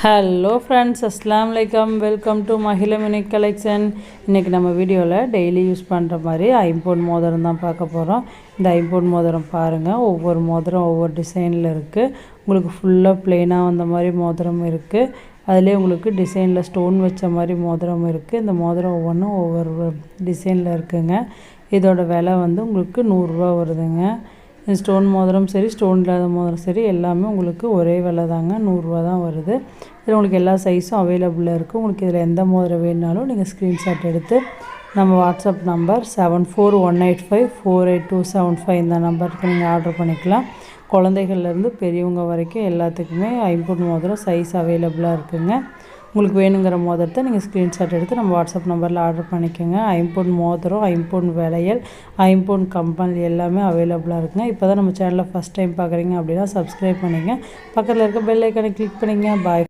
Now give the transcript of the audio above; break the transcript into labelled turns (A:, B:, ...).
A: Hello friends, அஸ்ஸலாமு அலைக்கும். Welcome to Mahila mini collection. இன்றைக்கி நம்ம வீடியோவில் டெய்லி யூஸ் பண்ணுற மாதிரி ஐம்பொன் மோதிரம் தான் பார்க்க போகிறோம். இந்த ஐம்பொன் மோதிரம் பாருங்கள், ஒவ்வொரு மோதிரம் ஒவ்வொரு டிசைனில் இருக்குது. உங்களுக்கு ஃபுல்லாக ப்ளெயினாக வந்த மாதிரி மோதிரம் இருக்குது. அதிலே உங்களுக்கு டிசைனில் ஸ்டோன் வச்ச மாதிரி மோதிரம் இருக்குது. இந்த மோதிரம் ஒவ்வொன்றும் ஒவ்வொரு டிசைனில் இருக்குதுங்க. இதோட விலை வந்து உங்களுக்கு 100 ரூபா வருதுங்க. ஸ்டோன் மோதிரம் சரி, ஸ்டோன் இல்லாத மோதிரம் சரி, எல்லாமே உங்களுக்கு ஒரே விலை தாங்க, 100 ரூபா தான் வருது. இதில் உங்களுக்கு எல்லா சைஸும் அவைலபிளாக இருக்குது. உங்களுக்கு இதில் எந்த மோதிரம் வேணுனாலும் நீங்கள் ஸ்க்ரீன்ஷாட் எடுத்து நம்ம வாட்ஸ்அப் நம்பர் 7418548275 இந்த நம்பருக்கு நீங்கள் ஆர்டர் பண்ணிக்கலாம். குழந்தைகள்லேருந்து பெரியவங்க வரைக்கும் எல்லாத்துக்குமே ஐம்பொன் மோதிரம் சைஸ் அவைலபிளாக இருக்குதுங்க. உங்களுக்கு வேணுங்கிற மோதிரத்தை நீங்கள் ஸ்க்ரீன்ஷாட் எடுத்து நம்ம வாட்ஸ்அப் நம்பரில் ஆர்டர் பண்ணிக்கோங்க. ஐம்பொன் மோதிரம், ஐம்பொன் வளையல், ஐம்பொன் கம்பல் எல்லாமே அவைலபிளாக இருக்குங்க. இப்போ தான் நம்ம சேனலில் ஃபஸ்ட் டைம் பார்க்குறீங்க அப்படின்னா சப்ஸ்கிரைப் பண்ணிங்க. பக்கத்தில் இருக்க பெல் ஐக்கானை கிளிக் பண்ணிங்க. பாய்.